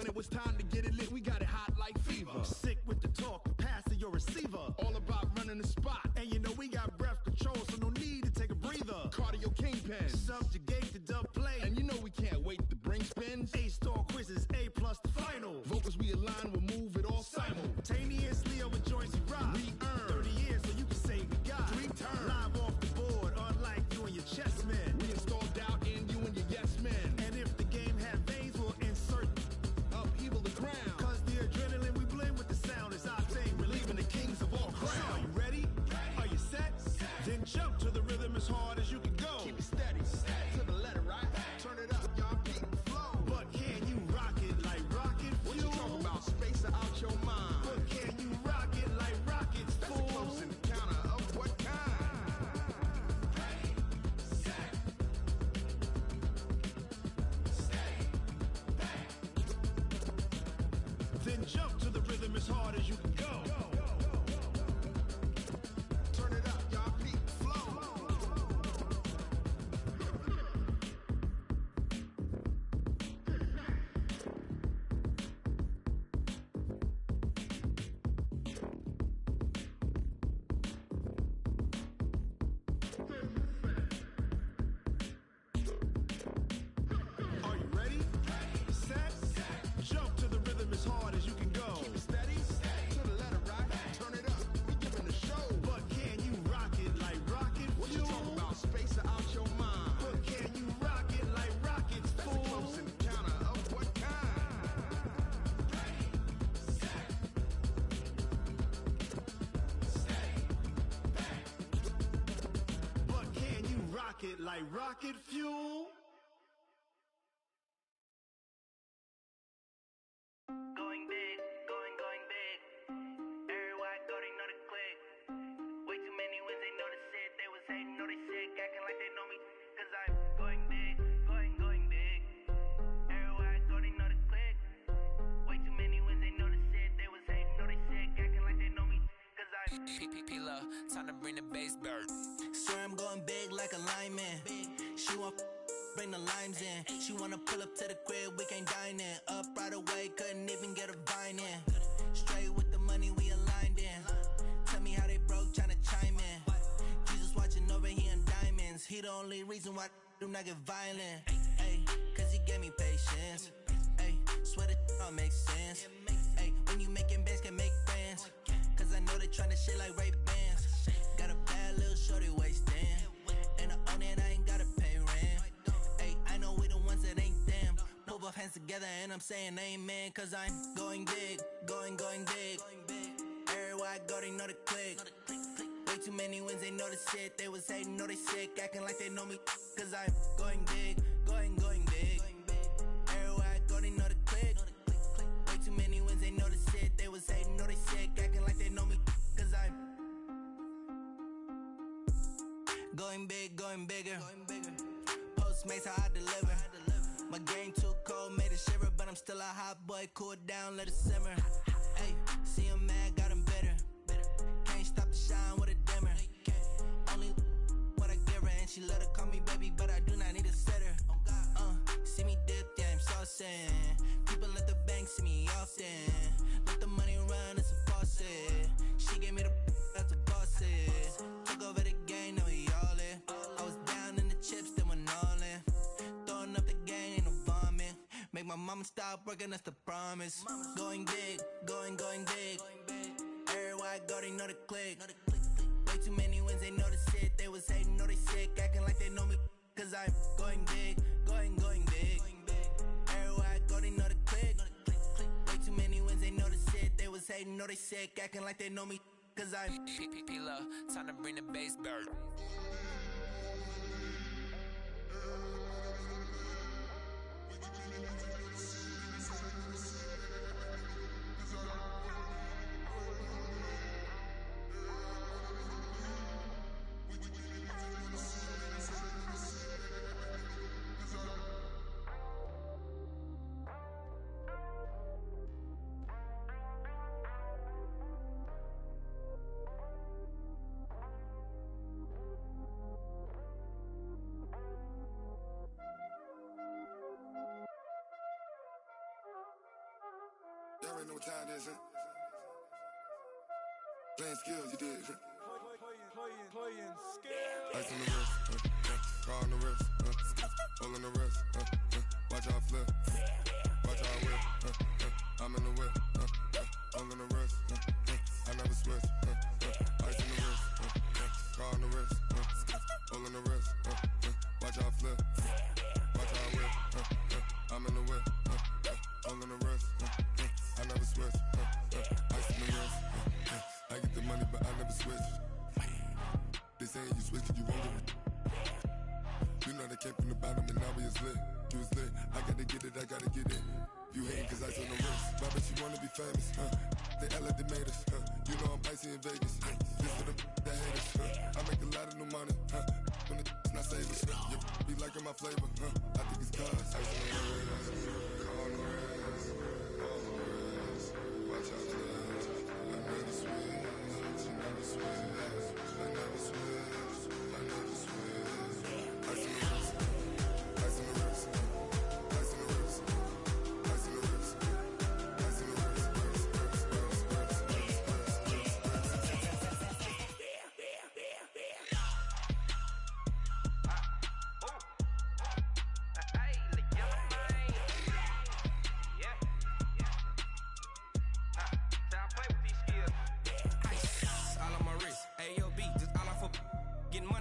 When it was time to get it lit, we got it hot like fever. Sick with the talk, pass to your receiver. All about running the spot. And you know we got breath control, so no need to take a breather. Cardio kingpin. Subjugate the dub play. And you know we can't wait to bring spins. A-star quizzes, A+ the final. Vocals we align, we'll move it all simultaneously over joints we rock. We earn 30 years so you can say we got 3 turns. Live off the board, unlike you and your chess men. We install doubt in you and your yes men. And if the game had veins, we'll insert upheaval the ground. Cause the adrenaline we blend with the sound is our thing, relieving the kings of all crowns. So are you ready? Are you set? Then jump to the rhythm as hard as you can go. Keep it steady, to the letter, right? Turn it up, y'all keep it flow. But can you rock it like rocket fuel? What you talking about? Space or out your mind? But can you rock it like rockets, That's fool? a close encounter of what kind? Ready, set, stay back. Then jump to the rhythm as hard as you can go. Turn it up, y'all keep it flow. Are you ready? Set, jump to the rhythm as hard as you can go. Keep it steady, to the letter, right? Turn it up, we giving the show. But can you rock it like rocket What you fuel? talking about? Space or out your mind? But can you rock it like rockets, That's a close fool? encounter of what kind? Ready, set, stay back. But can you rock it like rocket fuel? Going big, going big. Everywhere I go, they know the click. Way too many wins, they know the shit. They was hating, know they sick, acting like they know me. Cause I'm going big, going big. Everywhere I go, they know the click. Way too many wins, they know the shit. They was hating, know they sick, acting like they know me. Cause I'm P-P-P-Love, time to bring the bass bird. Swear I'm going big like a lineman. She want bring the limes in. She wanna pull up to the crib, we can't dine in. Up right away, couldn't even get a vine in. Straight with the money we aligned in. Tell me how they broke, tryna chime in. Jesus watching over here in diamonds. He the only reason why I do not get violent. Ay, cause he gave me patience. Ay, swear that all makes sense. Ay, when you making bands, can make friends. Cause I know they tryna shit like Ray-Bans. Got a bad little shorty wasting. And I own it, I ain't gotta pay rent. Ay, I know we the ones that ain't them. Pull both hands together and I'm saying amen. Cause I'm going big, going big. Everywhere I go, they know the click. Way too many wins, they know the shit. They was hating, know they sick, acting like they know me. Cause I'm going big, going big. Everywhere I go, they know the click. Way too many wins, they know the shit. They was hating, know they sick, acting like they know me. Cause I'm going big, going bigger. Postmates how I deliver. My game too cold, made it shiver, but I'm still a hot boy. Cool it down, let it simmer. Hey, see him mad, got him bitter. Can't stop the shine with a dimmer. Only what I give her, and she let her call me baby, but I do not need a sitter. See me dip, yeah, I'm saucing. People at the bank see me often. Let the money run, it's a faucet. She gave me the that's a boss it. Took over the game, now we all in. I was down in the chips, then went all in. Throwing up the game, ain't no vomit. Make my mama stop working, that's the promise. Going big, going big. Everywhere I go, they know the click. Way too many wins, they know the shit. They was hating, know they sick, acting like they know me. Cause I'm going big, going big. Everywhere I go, they know the click. Way too many wins, they know the shit. They was hating, know they sick, acting like they know me. Cause I'm P-P-P-Love, time to bring the bass bird. y'all already know what time it is, huh? Playing skills, you did. Playing skills. Ice on the wrist, car on the wrist, hole in the wrist, watch how I flip, watch how I whip, I'm in the whip, hole in the wrist, I never switch, ice on the wrist, car on the wrist, hole in the wrist, watch how I flip, watch how I whip, I'm in the whip, hole in the wrist, I never switch, ice on the wrist, I get the money but I never switch. They saying you switch 'cause you won't get it. You know they came from the bottom and now we is lit. You was lit, I gotta get it, I gotta get it. You hating 'cause I told no wrist. Why bet you wanna be famous, They act like they made us, You know I'm icy in Vegas, This for the that hate us, I make a lot of new money, When the not savers, You be liking my flavor, I think it's cause ice on the wrist, car on the wrist, all the wrist. Watch out, cuz I never switch, I never switch. I never switch, I never switch. Ice on the wrist, ice on the wrist, ice on the wrist, ice on the wrist, ice on the wrist,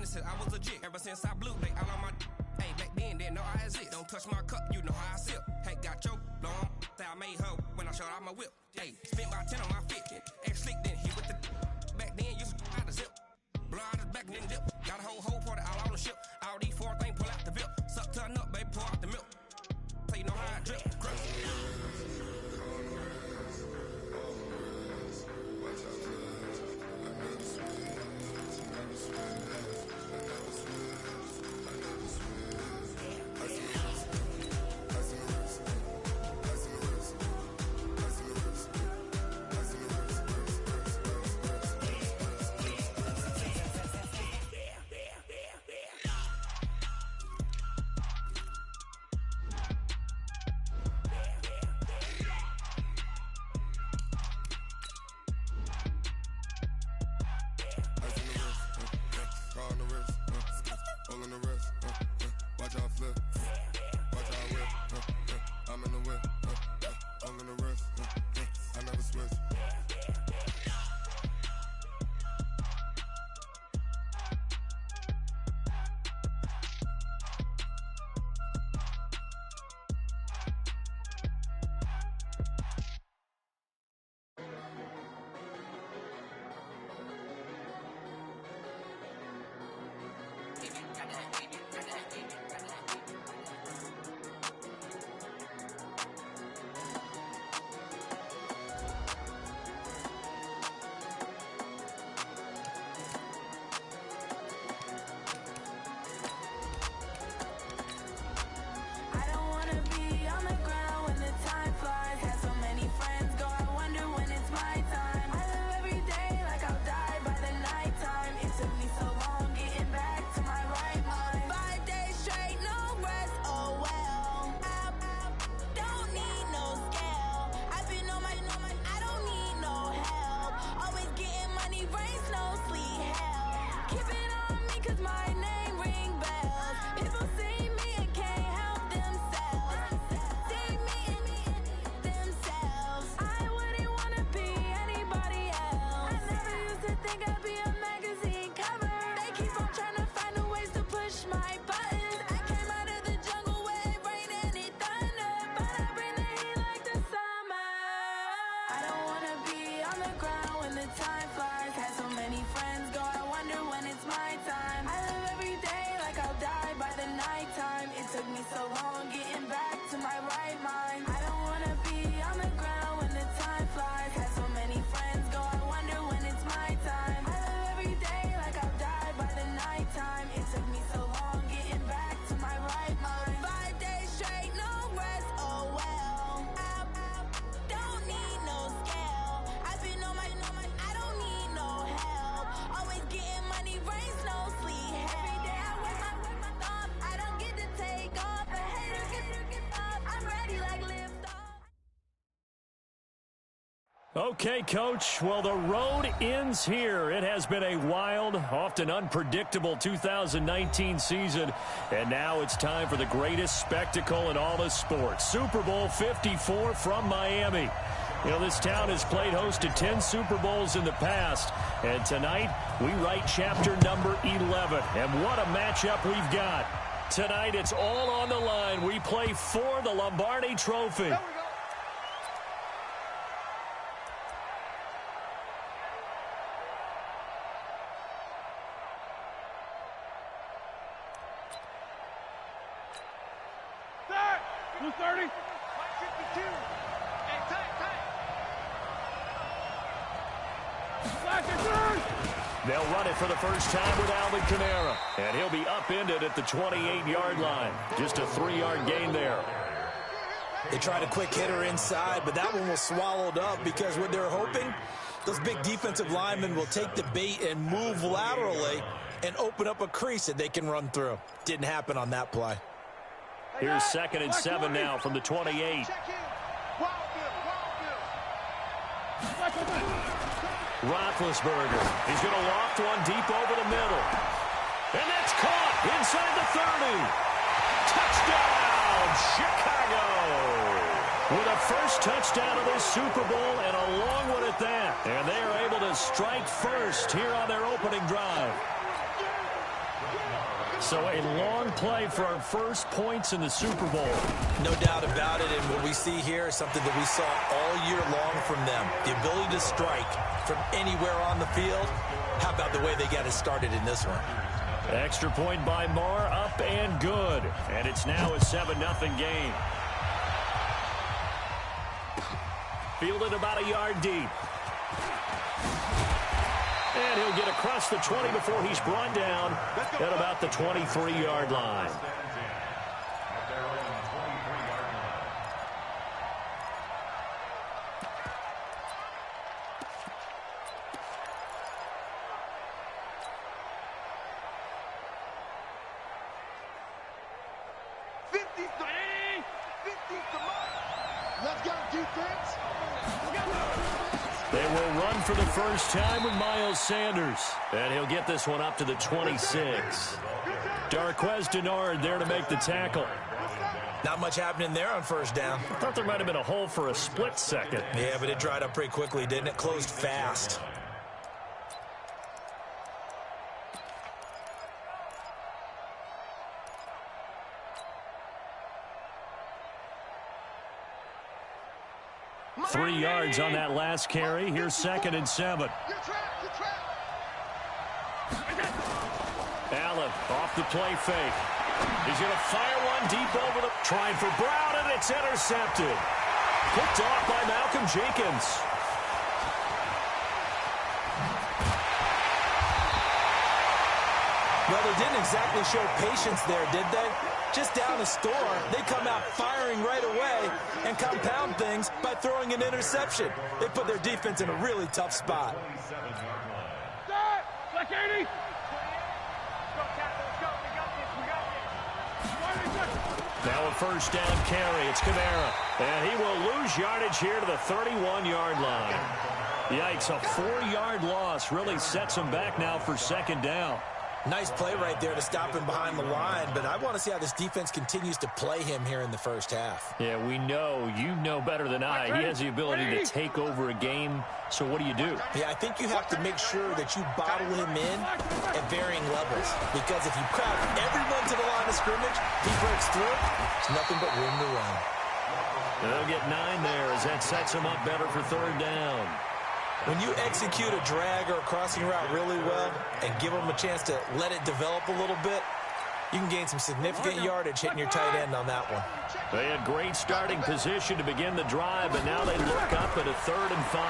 Since I was legit, ever since I blew, they all on my. Hey, back then, didn't know I exist. Don't touch my cup, you know how I sip. Hey, got your long, that I made her when I showed out my whip. Hey, spent about 10 on my fit. Ex slick, then hit with the. Back then, used to out the zip. Blow out his back, then dip. Got a whole party all on the ship. All these four things pull out the VIP. Suck, turn up, baby, pour out the milk. So you know how I drip. Crush. watch out, cuz I never switch, I never switch. Okay, Coach. Well, the road ends here. It has been a wild, often unpredictable 2019 season, and now it's time for the greatest spectacle in all of sports. Super Bowl 54 from Miami. You know, this town has played host to 10 Super Bowls in the past, and tonight we write chapter number 11. And what a matchup we've got. Tonight it's all on the line. We play for the Lombardi Trophy. They'll run it for the first time with Alvin Kamara. And he'll be upended at the 28-yard line. Just a 3-yard gain there. They tried a quick hitter inside, but that one was swallowed up because what they're hoping, those big defensive linemen will take the bait and move laterally and open up a crease that they can run through. Didn't happen on that play. Here's 2nd and 7 now from the 28. Roethlisberger. He's going to loft one deep over the middle. And that's caught inside the 30. Touchdown, Chicago. With a first touchdown of this Super Bowl and a long one at that. And they are able to strike first here on their opening drive. So a long play for our first points in the Super Bowl. No doubt about it, and what we see here is something that we saw all year long from them. The ability to strike from anywhere on the field. How about the way they got it started in this one? Extra point by Marr, up and good. And it's now a 7-0 game. Fielded about a yard deep. And he'll get across the 20 before he's brought down at about the 23-yard line. Let's go, defense. They will run for the first time with Miles Sanders. And he'll get this one up to the 26. Darquez Denard there to make the tackle. Not much happening there on first down. I thought there might have been a hole for a split second. Yeah, but it dried up pretty quickly, didn't it? Closed fast. Three yards on that last carry. Here's 2nd and 7. Allen off the play fake. He's going to fire one deep over the... Trying for Brown, and it's intercepted. Picked off by Malcolm Jenkins. Well, they didn't exactly show patience there, did they? Just down a score, they come out firing right away and compound things by throwing an interception. They put their defense in a really tough spot. Now a first down carry. It's Kamara. And he will lose yardage here to the 31-yard line. Yikes, a 4-yard loss really sets him back now for 2nd down. Nice play right there to stop him behind the line, but I want to see how this defense continues to play him here in the first half. Yeah, we know. You know better than I. He has the ability to take over a game, so what do? Yeah, I think you have to make sure that you bottle him in at varying levels, because if you crowd everyone to the line of scrimmage, he breaks through, there's nothing but room to run. They'll get 9 there as that sets him up better for 3rd down. When you execute a drag or a crossing route really well and give them a chance to let it develop a little bit, you can gain some significant yardage hitting your tight end on that one. They had great starting position to begin the drive, but now they look up at a 3rd and 5.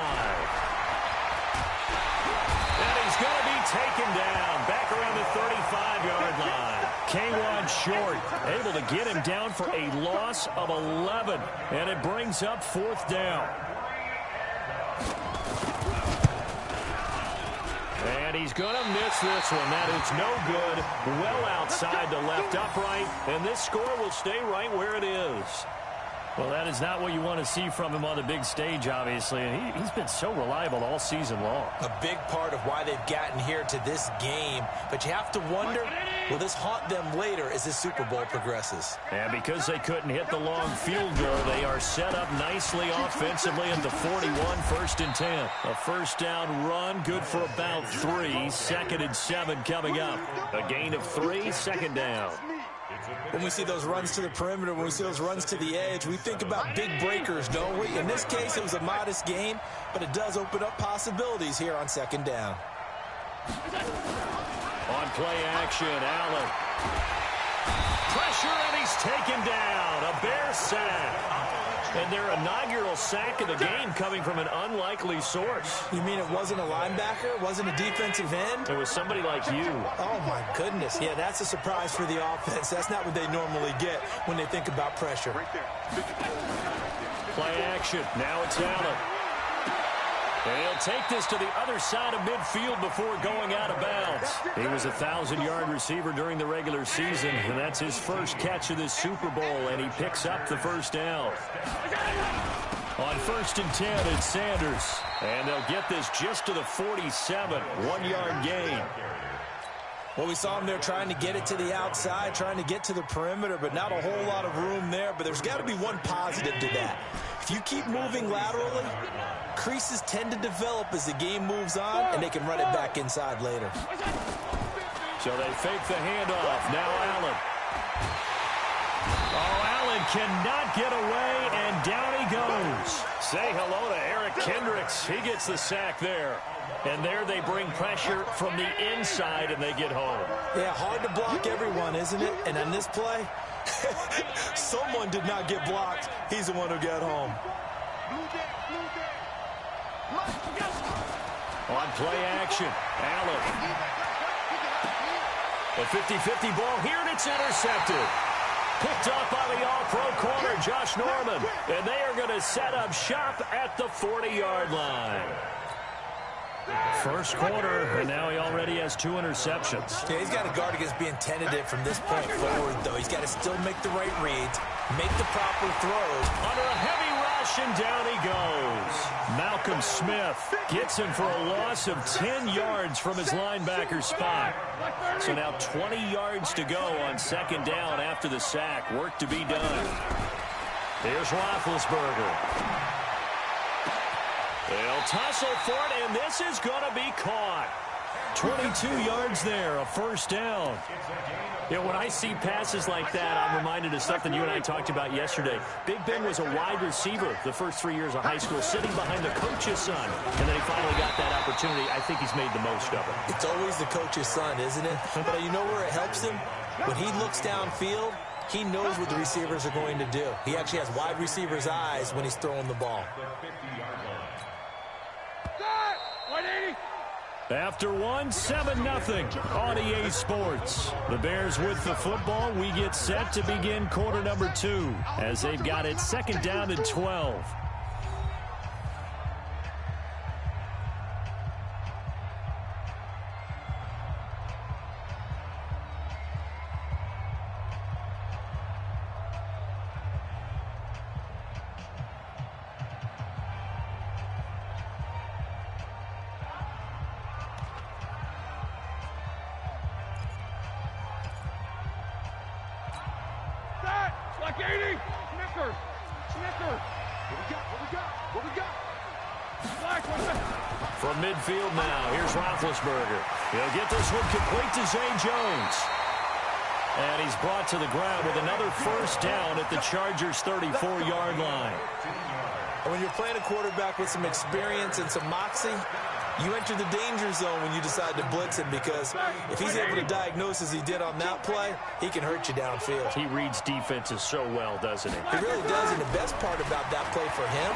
And he's going to be taken down back around the 35-yard line. K1 short, able to get him down for a loss of 11, and it brings up 4th down. And he's going to miss this one. That is no good. Well outside the left upright. And this score will stay right where it is. Well, that is not what you want to see from him on the big stage, obviously. And he's been so reliable all season long. A big part of why they've gotten here to this game. But you have to wonder, will this haunt them later as this Super Bowl progresses? And because they couldn't hit the long field goal, they are set up nicely offensively at the 41, 1st and 10. A first down run, good for about 3. 2nd and 7 coming up. A gain of 3, 2nd down. When we see those runs to the perimeter, when we see those runs to the edge, we think about big breakers, don't we? In this case, it was a modest gain, but it does open up possibilities here on 2nd down. On play action, Allen. Pressure, and he's taken down. A Bear sack. And their inaugural sack of the game coming from an unlikely source. You mean it wasn't a linebacker? It wasn't a defensive end? It was somebody like you. Oh, my goodness. Yeah, that's a surprise for the offense. That's not what they normally get when they think about pressure. Play action. Now it's Allen. And he'll take this to the other side of midfield before going out of bounds. He was a 1,000-yard receiver during the regular season, and that's his first catch of this Super Bowl, and he picks up the first down. On 1st and 10, it's Sanders. And they'll get this just to the 47, 1-yard gain. Well, we saw him there trying to get it to the outside, trying to get to the perimeter, but not a whole lot of room there. But there's got to be one positive to that. If you keep moving laterally, creases tend to develop as the game moves on, and they can run it back inside later. So they fake the handoff. Now Allen. Oh, Allen cannot get away, and down he goes. Say hello to Eric Kendricks. He gets the sack there. And there they bring pressure from the inside, and they get home. Yeah, hard to block everyone, isn't it? And on this play, someone did not get blocked. He's the one who got home. On play action, Allen. A 50-50 ball here, and it's intercepted. Picked up by the all-pro corner, Josh Norman. And they are going to set up shop at the 40-yard line. First quarter, and now he already has 2 interceptions. Yeah, he's got to guard against being tentative from this point forward, though. He's got to still make the right reads, make the proper throws. Under a heavy rush, and down he goes. Malcolm Smith gets him for a loss of 10 yards from his linebacker spot. So now 20 yards to go on 2nd down after the sack. Work to be done. Here's Roethlisberger. They'll tussle for it, and this is going to be caught. 22 yards there, a first down. Yeah, when I see passes like that, I'm reminded of something you and I talked about yesterday. Big Ben was a wide receiver the first 3 years of high school, sitting behind the coach's son. And then he finally got that opportunity. I think he's made the most of it. It's always the coach's son, isn't it? But you know where it helps him? When he looks downfield, he knows what the receivers are going to do. He actually has wide receivers' eyes when he's throwing the ball. After one, 7-0 on EA Sports. The Bears with the football. We get set to begin quarter number 2 as they've got it 2nd down and 12. From midfield now, here's Roethlisberger. He'll get this one complete to Zay Jones. And he's brought to the ground with another first down at the Chargers' 34-yard line. And when you're playing a quarterback with some experience and some moxie, you enter the danger zone when you decide to blitz him, because if he's able to diagnose as he did on that play, he can hurt you downfield. He reads defenses so well, doesn't he? He really does, and the best part about that play for him,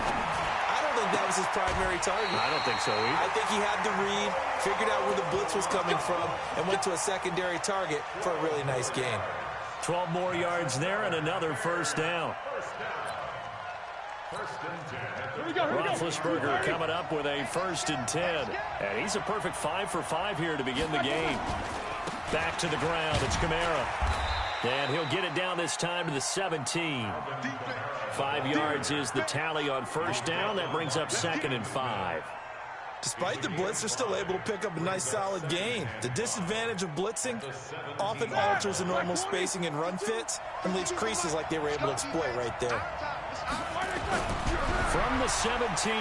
I don't think that was his primary target. I don't think so either. I think he had the read, figured out where the blitz was coming from, and went to a secondary target for a really nice gain. 12 more yards there and another first down. Roethlisberger coming up with a 1st and 10. And he's a perfect 5 for 5 here to begin the game. Back to the ground. It's Kamara. And he'll get it down this time to the 17. 5 yards is the tally on first down. That brings up 2nd and 5. Despite the blitz, they're still able to pick up a nice, solid gain. The disadvantage of blitzing often alters the normal spacing and run fits and leaves creases like they were able to exploit right there. From the 17,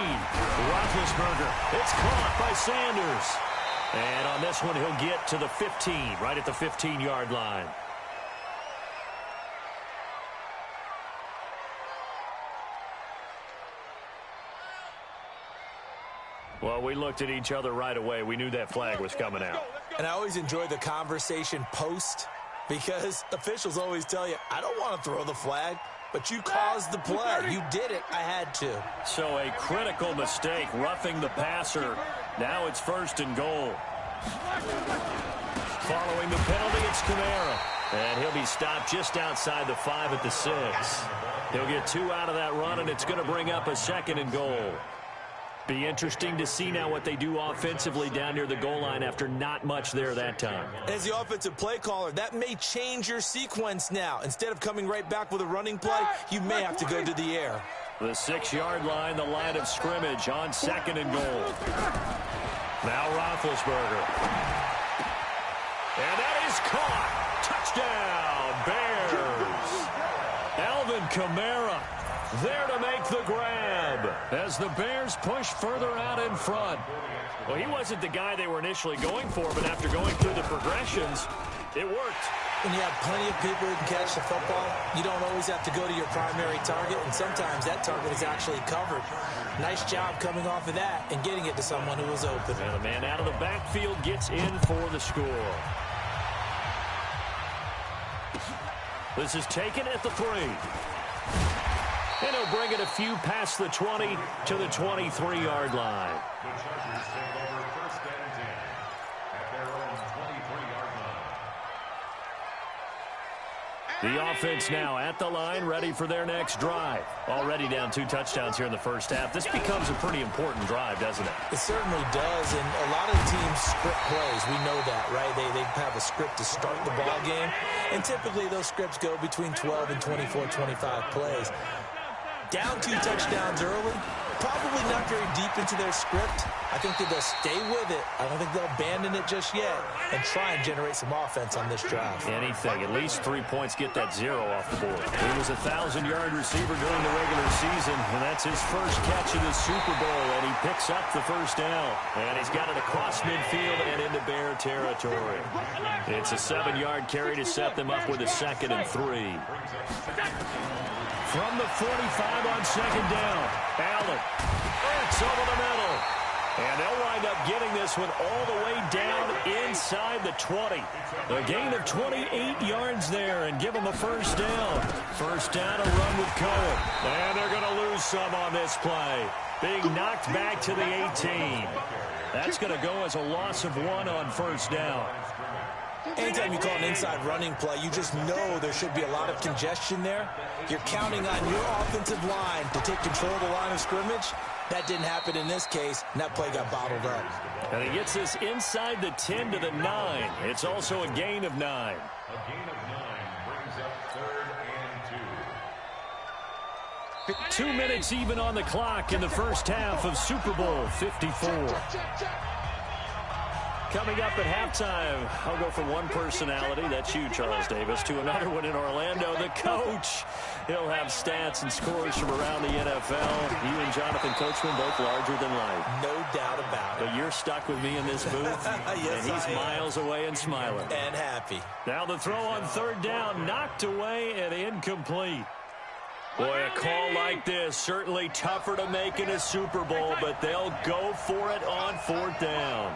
Roethlisberger. It's caught by Sanders. And on this one, he'll get to the 15, right at the 15-yard line. Well, we looked at each other right away. We knew that flag was coming out. And I always enjoy the conversation post because officials always tell you, I don't want to throw the flag, but you caused the play. You did it. I had to. So a critical mistake, roughing the passer. Now it's 1st and goal. Following the penalty, it's Kamara. And he'll be stopped just outside the 5 at the 6. He'll get 2 out of that run, and it's going to bring up a 2nd and goal. Be interesting to see now what they do offensively down near the goal line after not much there that time. As the offensive play caller, that may change your sequence now. Instead of coming right back with a running play, you may have to go to the air. The 6-yard line, the line of scrimmage on 2nd and goal. Now Roethlisberger. And that is caught. Touchdown, Bears. Alvin Kamara there to make the grab as the Bears push further out in front. Well, he wasn't the guy they were initially going for, but after going through the progressions, it worked. When you have plenty of people who can catch the football, you don't always have to go to your primary target, and sometimes that target is actually covered. Nice job coming off of that and getting it to someone who was open. And the man out of the backfield gets in for the score. This is taken at the 3. And he'll bring it a few past the 20 to the 23-yard line. The offense now at the line, ready for their next drive. Already down 2 touchdowns here in the first half. This becomes a pretty important drive, doesn't it? It certainly does, and a lot of the teams script plays. We know that, right? They have a script to start the ball game, and typically those scripts go between 12 and 24, 25 plays. Down 2 touchdowns early, probably not very deep into their script. I think that they'll stay with it. I don't think they'll abandon it just yet and try and generate some offense on this drive. Anything. At least 3 points, get that 0 off the board. He was a 1,000-yard receiver during the regular season, and that's his first catch of the Super Bowl, and he picks up the first down. And he's got it across midfield and into Bear territory. It's a 7-yard carry to set them up with a 2nd and 3. From the 45 on 2nd down, Allen. It's over the middle. And they'll wind up getting this one all the way down inside the 20. A gain of 28 yards there and give them a first down. First down, a run with Cohen. And they're going to lose some on this play. Being knocked back to the 18. That's going to go as a loss of 1 on first down. Anytime you call an inside running play, you just know there should be a lot of congestion there. You're counting on your offensive line to take control of the line of scrimmage. That didn't happen in this case, and that play got bottled up. And he gets this inside the 10 to the 9. It's also a gain of 9. A gain of 9 brings up 3rd and 2. 2 minutes even on the clock in the first half of Super Bowl 54. Coming up at halftime, I'll go from one personality, that's you, Charles Davis, to another one in Orlando, the coach. He'll have stats and scores from around the NFL. You and Jonathan Coachman, both larger than life. No doubt about it. But you're stuck with me in this booth, yes, and he's miles away and smiling. And happy. Now the throw on 3rd down, knocked away and incomplete. Boy, a call like this, certainly tougher to make in a Super Bowl, but they'll go for it on 4th down.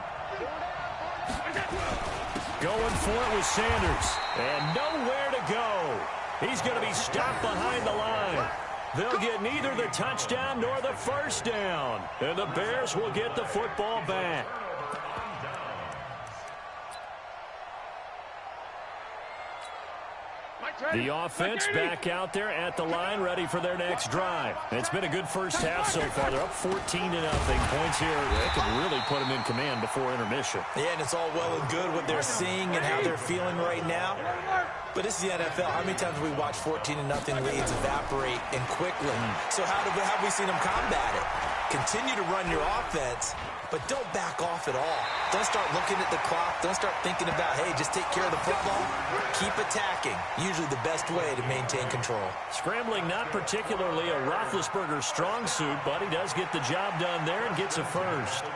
Going for it with Sanders, and nowhere to go. He's going to be stopped behind the line. They'll get neither the touchdown nor the first down, and the Bears will get the football back. The offense back out there at the line, ready for their next drive. It's been a good first half so far. They're up 14-0. Points here. They could really put them in command before intermission. Yeah, and it's all well and good what they're seeing and how they're feeling right now. But it's the NFL. How many times have we watched 14-0 leads evaporate and quickly? So how have we seen them combat it? Continue to run your offense, but don't back off at all. Don't start looking at the clock. Don't start thinking about, hey, just take care of the football. Keep attacking. Usually the best way to maintain control. Scrambling not particularly a Roethlisberger strong suit, but he does get the job done there and gets a first.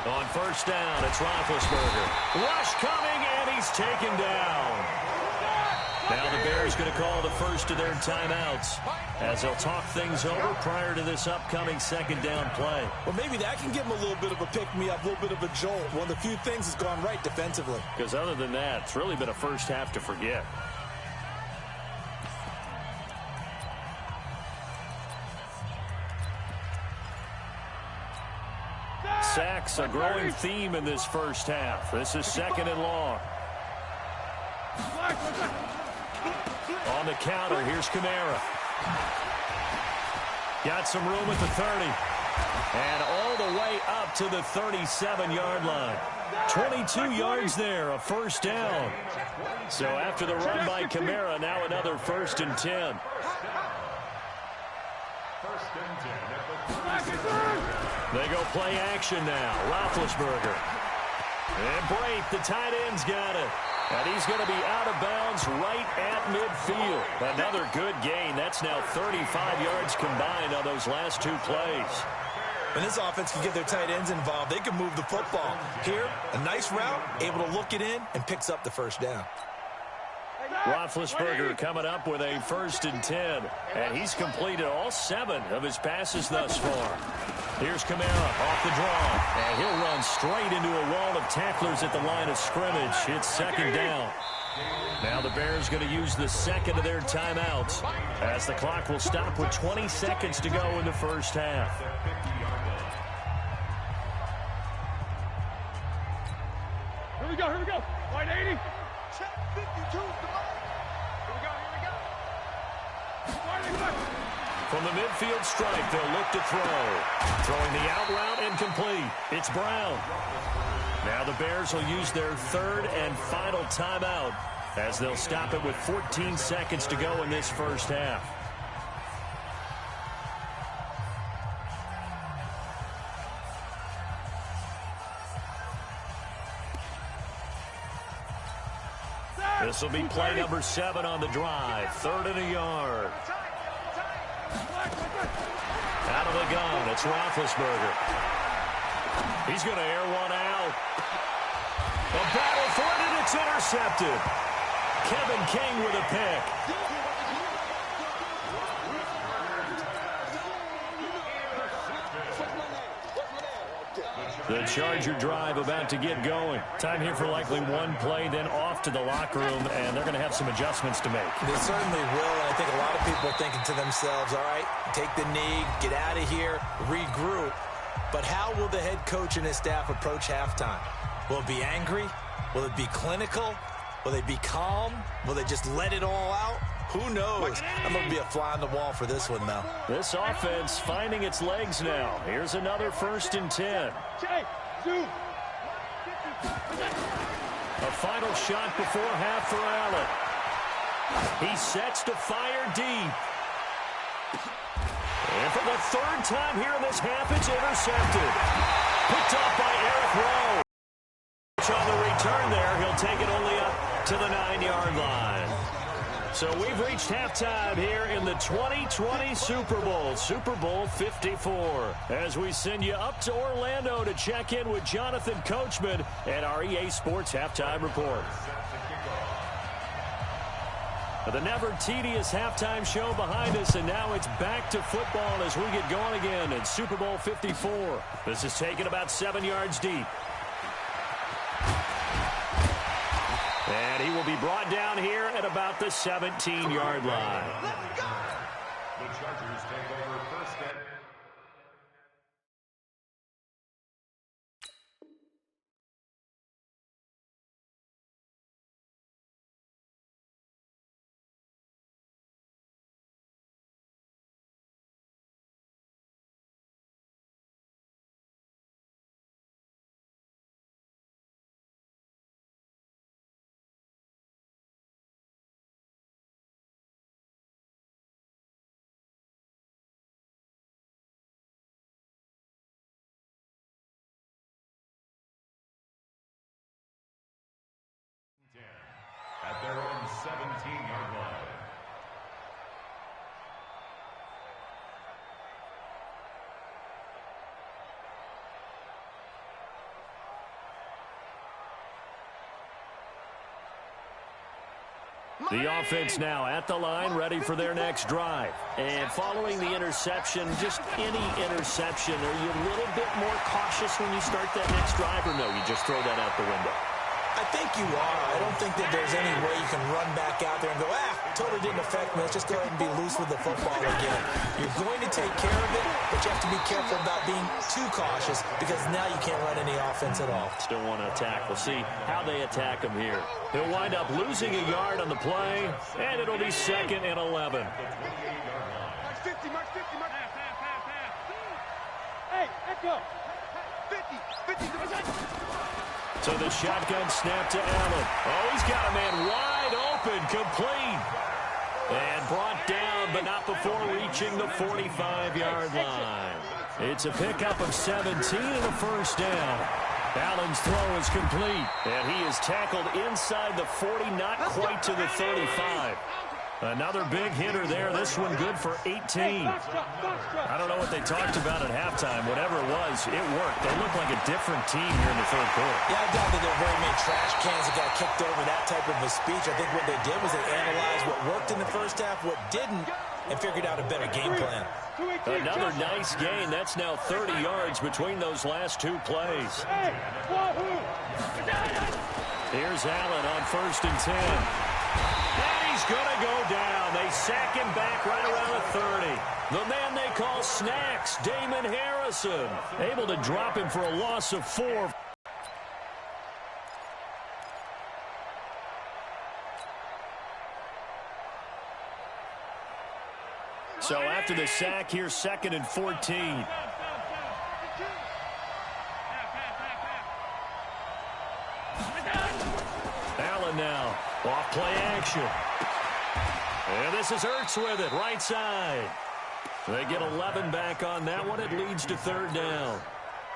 On first down, it's Roethlisberger. Rush coming, and he's taken down. Now the Bears going to call the first of their timeouts as they'll talk things over prior to this upcoming second down play. Well, maybe that can give them a little bit of a pick-me-up, a little bit of a jolt. One of the few things that's gone right defensively. Because other than that, it's really been a first half to forget. Sacks, a growing theme in this first half. This is second and long. On the counter, here's Kamara. Got some room at the 30. And all the way up to the 37-yard line. 22 yards there, a first down. So after the run by Kamara, now another 1st and 10. They go play action now. Roethlisberger. And break. The tight end's got it. And he's going to be out of bounds right at midfield. Another good gain. That's now 35 yards combined on those last two plays. When this offense can get their tight ends involved, they can move the football. Here, a nice route, able to look it in, and picks up the first down. Roethlisberger coming up with a 1st and 10. And he's completed all 7 of his passes thus far. Here's Kamara off the draw. And he'll run straight into a wall of tacklers at the line of scrimmage. It's second down. Now the Bears going to use the second of their timeouts as the clock will stop with 20 seconds to go in the first half. Here we go. Line 80. Check 52. From the midfield stripe, they'll look to throw. Throwing the out route incomplete. It's Brown. Now the Bears will use their 3rd and final timeout as they'll stop it with 14 seconds to go in this first half. This will be play number 7 on the drive. 3rd and a yard. Out of the gun, it's Roethlisberger. He's going to air one out. A battle for it, and it's intercepted. Kevin King with a pick. The Charger drive about to get going. Time here for likely one play, then off to the locker room, and they're going to have some adjustments to make. They certainly will, and I think a lot of people are thinking to themselves, all right, take the knee, get out of here, regroup. But how will the head coach and his staff approach halftime? Will it be angry? Will it be clinical? Will they be calm? Will they just let it all out? Who knows? I'm going to be a fly on the wall for this one, though. This offense finding its legs now. Here's another 1st and 10. A final shot before half for Allen. He sets to fire deep. And for the 3rd time here in this half, it's intercepted. Picked off by Eric Rowe. On the return there, he'll take it only up to the 9-yard line. So we've reached halftime here in the 2020 Super Bowl, Super Bowl 54. As we send you up to Orlando to check in with Jonathan Coachman and our EA Sports Halftime Report. The never-tedious halftime show behind us, and now it's back to football as we get going again in Super Bowl 54. This is taken about 7 yards deep. And he will be brought down here at about the 17-yard line. The Chargers take over first and 17-yard line. The offense now at the line, ready for their next drive. And following the interception, just any interception, are you a little bit more cautious when you start that next drive, or no, you just throw that out the window? I think you are. I don't think that there's any way you can run back out there and go, totally didn't affect me. Let's just go ahead and be loose with the football again. You're going to take care of it, but you have to be careful about being too cautious because now you can't run any offense at all. Still want to attack. We'll see how they attack him here. He'll wind up losing a yard on the play, and it'll be 2nd and 11. Mark 50, Mark 50, Mark. Hey, echo. 50, 50. So the shotgun snap to Allen. Oh, he's got a man wide open, complete. And brought down, but not before reaching the 45-yard line. It's a pickup of 17 and a first down. Allen's throw is complete, and he is tackled inside the 40, not quite to the 35. Another big hitter there. This one good for 18. I don't know what they talked about at halftime. Whatever it was, it worked. They look like a different team here in the third quarter. Yeah, I doubt that there were very many trash cans that got kicked over that type of a speech. I think what they did was they analyzed what worked in the first half, what didn't, and figured out a better game plan. Another nice gain. That's now 30 yards between those last two plays. Here's Allen on 1st and 10. And he's going to go down. They sack him back right around the 30. The man they call Snacks, Damon Harrison, able to drop him for a loss of 4. So after the sack, here's 2nd and 14. Allen now, off play action. And this is Ertz with it, right side. They get 11 back on that one. It leads to 3rd down.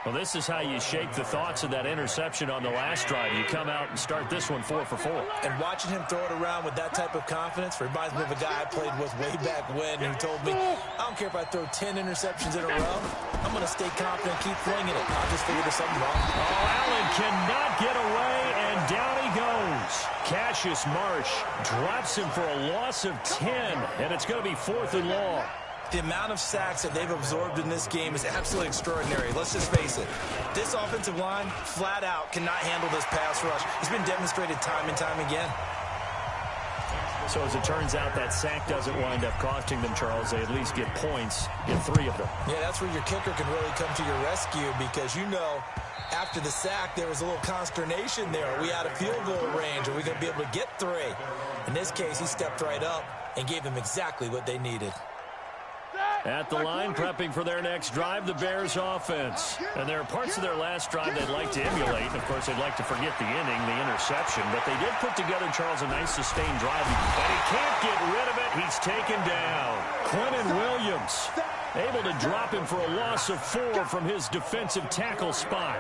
Well, this is how you shake the thoughts of that interception on the last drive. You come out and start this one 4 for 4. And watching him throw it around with that type of confidence reminds me of a guy I played with way back when who told me, I don't care if I throw 10 interceptions in a row. I'm going to stay confident, keep flinging it. I'll just figure there's something wrong. Oh, Allen cannot get away, and down he goes. Cassius Marsh drops him for a loss of 10, and it's going to be 4th and long. The amount of sacks that they've absorbed in this game is absolutely extraordinary. Let's just face it. This offensive line, flat out, cannot handle this pass rush. It's been demonstrated time and time again. So as it turns out, that sack doesn't wind up costing them, Charles. They at least get points in 3 of them. Yeah, that's where your kicker can really come to your rescue because, you know, after the sack, there was a little consternation there. Are we out of field goal range? Are we going to be able to get 3? In this case, he stepped right up and gave them exactly what they needed. At the line, prepping for their next drive, the Bears offense. And there are parts of their last drive they'd like to emulate. And, of course, they'd like to forget the inning, the interception. But they did put together, Charles, a nice sustained drive. And he can't get rid of it. He's taken down. Quentin Williams able to drop him for a loss of 4 from his defensive tackle spot.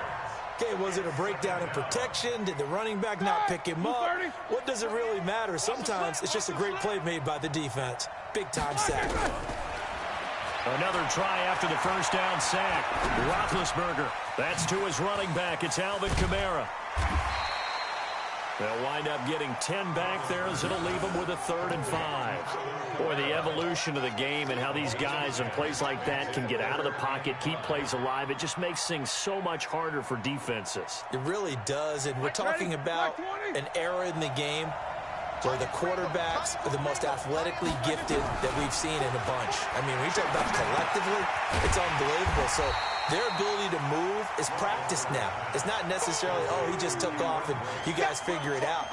Okay, was it a breakdown in protection? Did the running back not pick him up? What does it really matter? Sometimes it's just a great play made by the defense. Big-time sack. Another try after the first down sack. Roethlisberger. That's to his running back. It's Alvin Kamara. They'll wind up getting 10 back there as it'll leave them with a 3rd and 5. Boy, the evolution of the game and how these guys in plays like that can get out of the pocket, keep plays alive, it just makes things so much harder for defenses. It really does, and we're talking about an era in the game where the quarterbacks are the most athletically gifted that we've seen in a bunch. I mean, when you talk about collectively, it's unbelievable. So their ability to move is practiced now. It's not necessarily, oh, he just took off and you guys figure it out.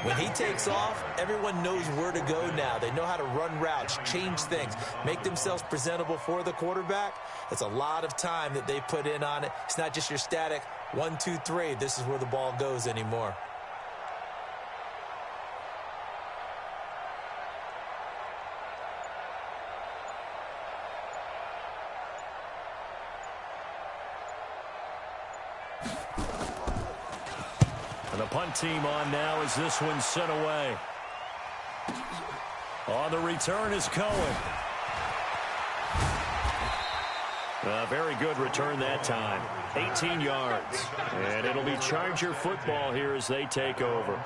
When he takes off, everyone knows where to go now. They know how to run routes, change things, make themselves presentable for the quarterback. It's a lot of time that they put in on it. It's not just your static 1, 2, 3. This is where the ball goes anymore. And the punt team on now as this one's sent away. On the return is Cohen. A very good return that time. 18 yards. And it'll be Charger football here as they take over.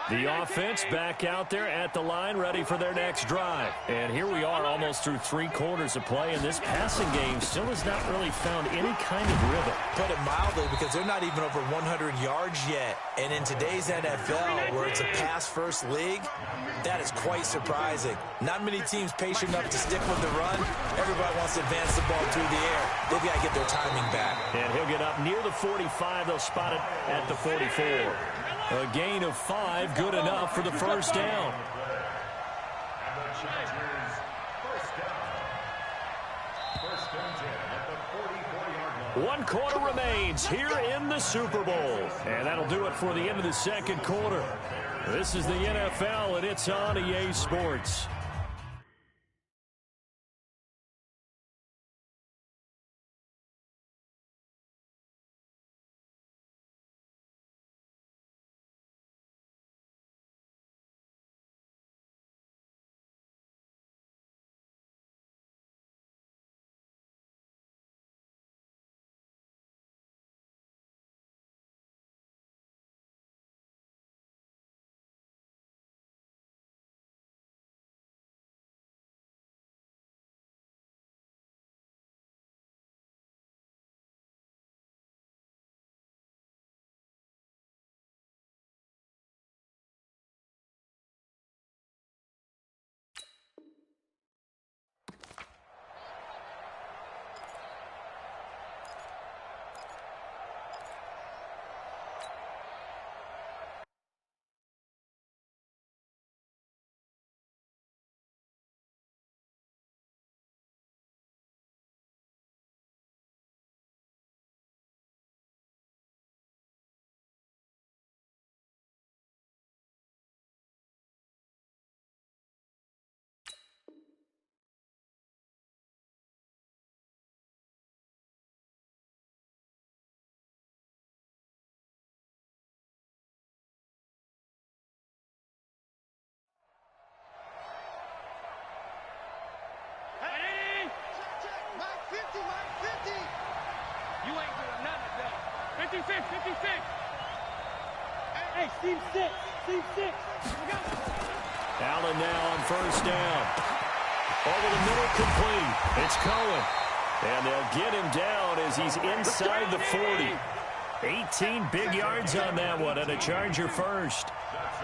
The offense back out there at the line, ready for their next drive. And here we are almost through 3 quarters of play, and this passing game still has not really found any kind of rhythm. Put it mildly, because they're not even over 100 yards yet. And in today's NFL, where it's a pass-first league, that is quite surprising. Not many teams patient enough to stick with the run. Everybody wants to advance the ball through the air. They've got to get their timing back. And he'll get up near the 45. They'll spot it at the 44. A gain of 5, good enough for the first down. And the Chargers, first down. First and 10 at the 44-yard line. 1 quarter remains here in the Super Bowl. And that'll do it for the end of the second quarter. This is the NFL, and it's on EA Sports. You ain't doing nothing today. 56, 56. Hey, Steve 6. Steve 6. Here we go. Allen now on first down. Over the middle, complete. It's Cohen. And they'll get him down as he's inside the 40. 18 big yards on that one, and a Charger first.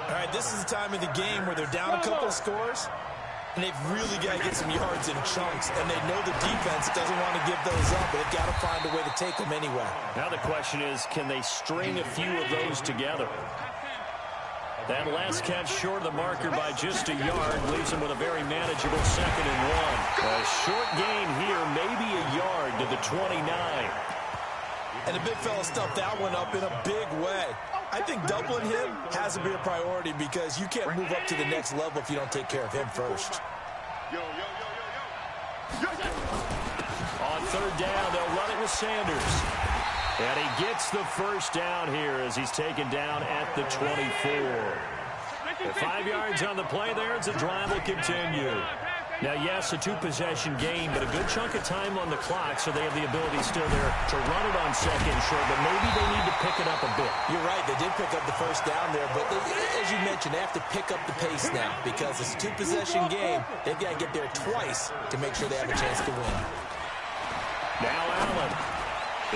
All right, this is the time of the game where they're down a couple of scores, and they've really got to get some yards in chunks, and they know the defense doesn't want to give those up, but they've got to find a way to take them anyway. Now the question is, can they string a few of those together? That last catch short of the marker by just a yard leaves them with a very manageable 2nd and 1. A short gain here, maybe a yard to the 29. And the big fella stuffed that one up in a big way. I think doubling him has to be a priority because you can't move up to the next level if you don't take care of him first. On 3rd down, they'll run it with Sanders. And he gets the first down here as he's taken down at the 24. 5 yards on the play there as the drive will continue. Now, yes, a 2-possession game, but a good chunk of time on the clock, so they have the ability still there to run it on 2nd and short, but maybe they need to pick it up a bit. You're right. They did pick up the first down there, but as you mentioned, they have to pick up the pace now because it's a 2-possession game. They've got to get there twice to make sure they have a chance to win. Now Allen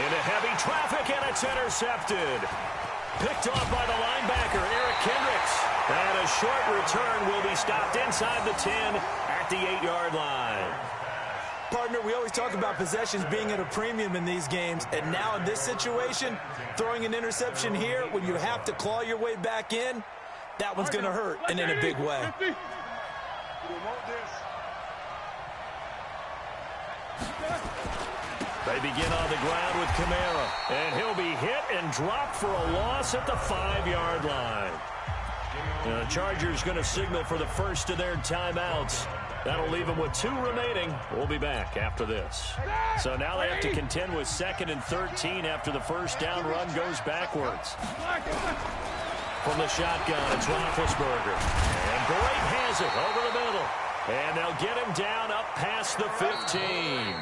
into heavy traffic, and it's intercepted. Picked off by the linebacker, Eric Kendricks. And a short return will be stopped inside the 10 at the 8-yard line. Partner, we always talk about possessions being at a premium in these games, and now in this situation, throwing an interception here when you have to claw your way back in, that one's going to hurt, and in a big way. They begin on the ground with Kamara, and he'll be hit and dropped for a loss at the 5-yard line. The Chargers going to signal for the first of their timeouts. That'll leave them with 2 remaining. We'll be back after this. So now they have to contend with 2nd and 13 after the first down run goes backwards. From the shotgun, it's Roethlisberger. And Brate has it over the middle. And they'll get him down up past the 15.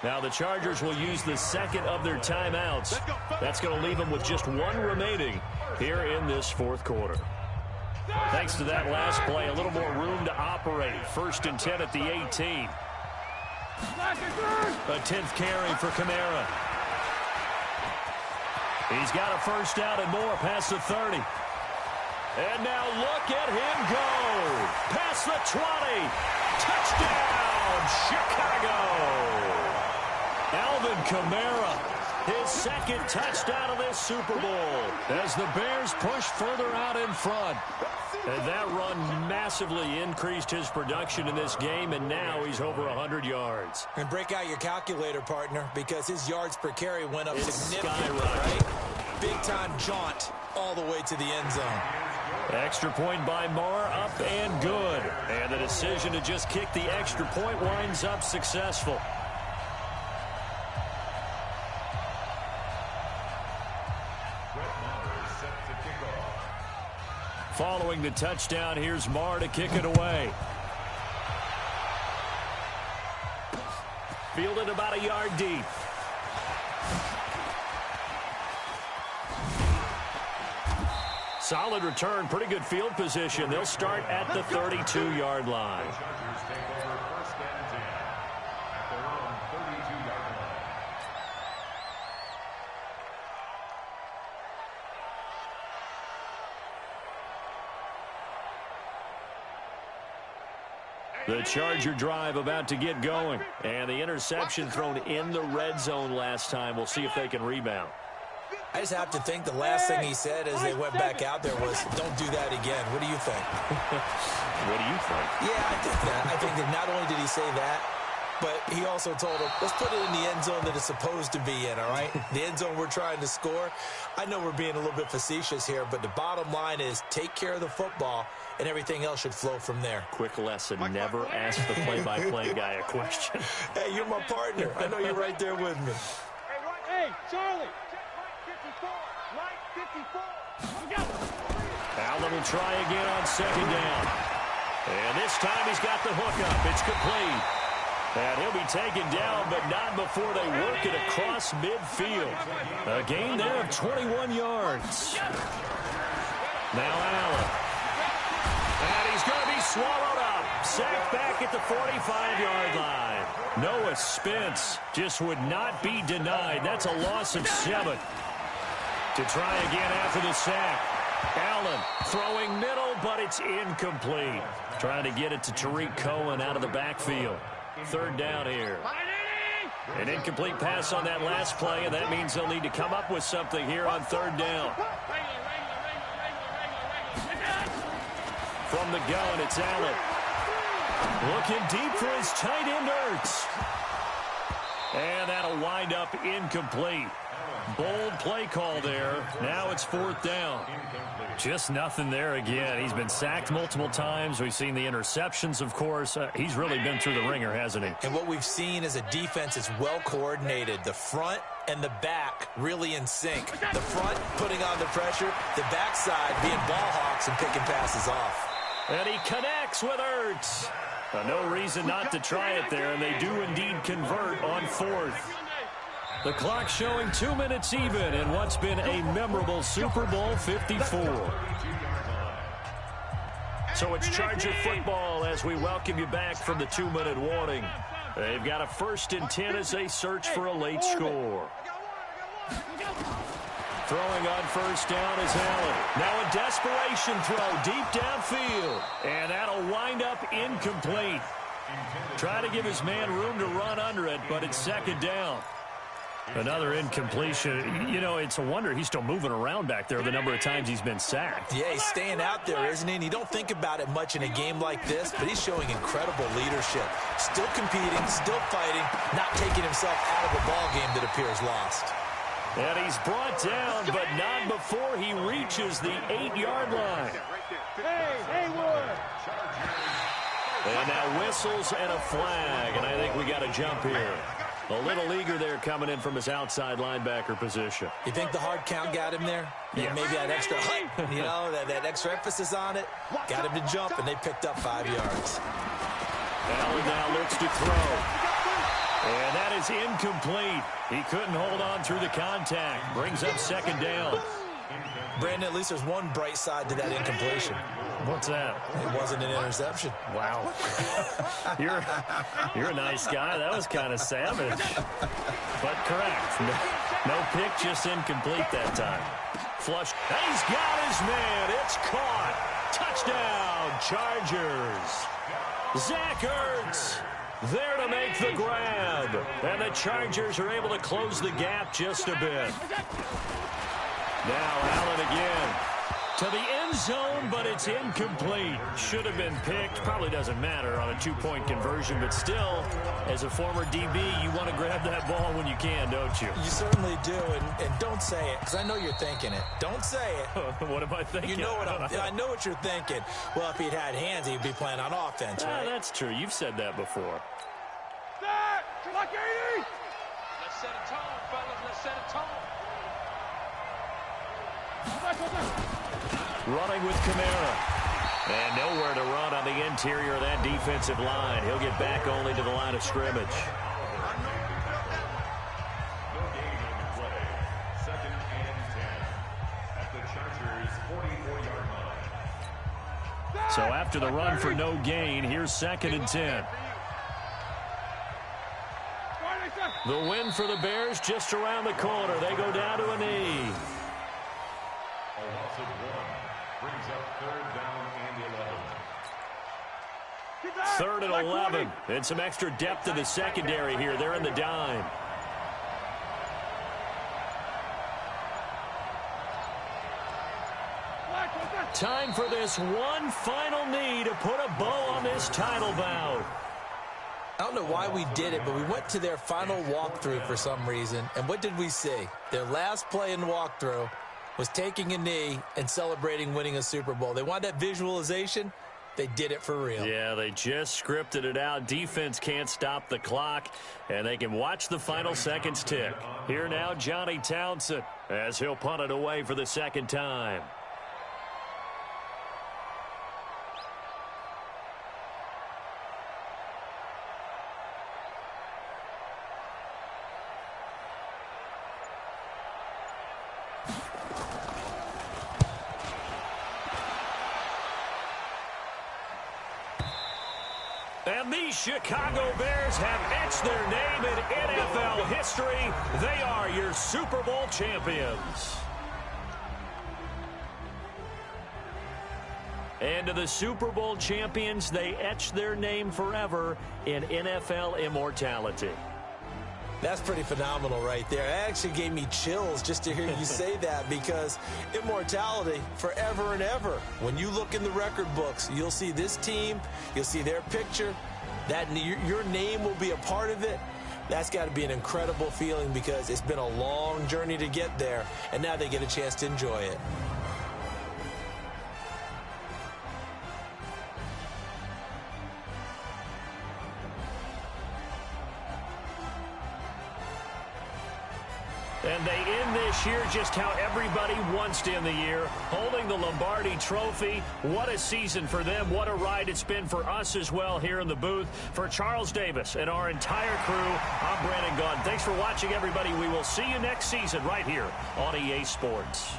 Now the Chargers will use the second of their timeouts. That's going to leave them with just one remaining here in this fourth quarter. Thanks to that last play, a little more room to operate. 1st and 10 at the 18. A 10th carry for Kamara. He's got a first down and more past the 30. And now look at him go. Past the 20. Touchdown, Chicago. Alvin Kamara, his second touchdown of this Super Bowl as the Bears push further out in front. And that run massively increased his production in this game, and now he's over 100 yards. And break out your calculator, partner, because his yards per carry went up significantly, skyrocketed. right? Big-time jaunt all the way to the end zone. Extra point by Marr, up and good. And the decision to just kick the extra point winds up successful. Following the touchdown, here's Marr to kick it away. Fielded about a yard deep. Solid return, pretty good field position. They'll start at the 32-yard line. The Charger drive about to get going. And the interception thrown in the red zone last time. We'll see if they can rebound. I just have to think the last thing he said as they went back out there was, don't do that again. What do you think? What do you think? Yeah, I think that. I think that not only did he say that, but he also told him, let's put it in the end zone that it's supposed to be in, all right? The end zone we're trying to score. I know we're being a little bit facetious here, but the bottom line is take care of the football, and everything else should flow from there. Quick lesson, never ask the play-by-play guy a question. Hey, you're my partner. I know you're right there with me. Hey, Charlie. Line 54. Allen will try again on second down. And this time he's got the hook up. It's complete. And he'll be taken down, but not before they work it across midfield. A gain there of 21 yards. Now Allen. And he's going to be swallowed up. Sacked back at the 45-yard line. Noah Spence just would not be denied. That's a loss of 7. To try again after the sack. Allen throwing middle, but it's incomplete. Trying to get it to Tariq Cohen out of the backfield. 3rd down here. An incomplete pass on that last play, and that means they'll need to come up with something here on 3rd down. From the gun, it's Allen. Looking deep for his tight end, Ertz. And that'll wind up incomplete. Bold play call there. Now it's 4th down. Just nothing there again. He's been sacked multiple times. We've seen the interceptions, of course. He's really been through the ringer, hasn't he? And what we've seen is a defense that's well coordinated. The front and the back really in sync. The front putting on the pressure. The backside being ball hawks and picking passes off. And he connects with Ertz. No reason not to try it there, and they do indeed convert on 4th. The clock showing 2 minutes even in what's been a memorable Super Bowl 54. So it's Charger football as we welcome you back from the 2-minute warning. They've got a 1st and 10 as they search for a late score. Throwing on 1st down is Allen. Now a desperation throw deep downfield. And that'll wind up incomplete. Try to give his man room to run under it, but it's 2nd down. Another incompletion. You know, it's a wonder he's still moving around back there the number of times he's been sacked. Yeah, he's staying out there, isn't he? And you don't think about it much in a game like this, but he's showing incredible leadership. Still competing, still fighting, not taking himself out of a ball game that appears lost. And he's brought down, but not before he reaches the 8-yard line. Hey, Haywood. And now whistles and a flag, and I think we got a jump here. A little eager there coming in from his outside linebacker position. You think the hard count got him there? Yeah. Maybe that extra height, that extra emphasis on it. Got him to jump, and they picked up 5 yards. Allen now looks to throw. And that is incomplete. He couldn't hold on through the contact. Brings up second down. Brandon, at least there's one bright side to that incompletion. What's that? It wasn't an interception. Wow. You're a nice guy. That was kind of savage. But correct. No pick, just incomplete that time. Flush. He's got his man. It's caught. Touchdown, Chargers. Zach Ertz there to make the grab. And the Chargers are able to close the gap just a bit. Now Allen again. To the end zone, but it's incomplete. Should have been picked. Probably doesn't matter on a 2-point conversion, but still, as a former DB, you want to grab that ball when you can, don't you? You certainly do, and don't say it, because I know you're thinking it. Don't say it. What am I thinking? You know what I know what you're thinking. Well, if he'd had hands, he'd be playing on offense, right? That's true. You've said that before. Like 80! Let's set a tone, fellas. Let's set a tone. Running with Kamara. And nowhere to run on the interior of that defensive line. He'll get back only to the line of scrimmage. No gain on the play. 2nd and 10 at the Chargers' 44-yard line. So after the run for no gain, here's 2nd and 10. The win for the Bears just around the corner. They go down to a knee. A loss of 1 brings up 3rd down and 11. 3rd and 11. And some extra depth in the secondary here. They're in the dime. Time for this one final knee to put a bow on this title bout. I don't know why we did it, but we went to their final walkthrough for some reason. And what did we see? Their last play in walkthrough was taking a knee and celebrating winning a Super Bowl. They wanted that visualization. They did it for real. Yeah, they just scripted it out. Defense can't stop the clock, and they can watch the final seconds tick. Here now, Johnny Townsend, as he'll punt it away for the 2nd time. And the Chicago Bears have etched their name in NFL history. They are your Super Bowl champions. And to the Super Bowl champions, they etch their name forever in NFL immortality. That's pretty phenomenal right there. It actually gave me chills just to hear you say that, because immortality forever and ever. When you look in the record books, you'll see this team, you'll see their picture, that your name will be a part of it. That's got to be an incredible feeling, because it's been a long journey to get there, and now they get a chance to enjoy it. And they end this year just how everybody wants to end the year, holding the Lombardi Trophy. What a season for them. What a ride it's been for us as well here in the booth. For Charles Davis and our entire crew, I'm Brandon Gunn. Thanks for watching, everybody. We will see you next season right here on EA Sports.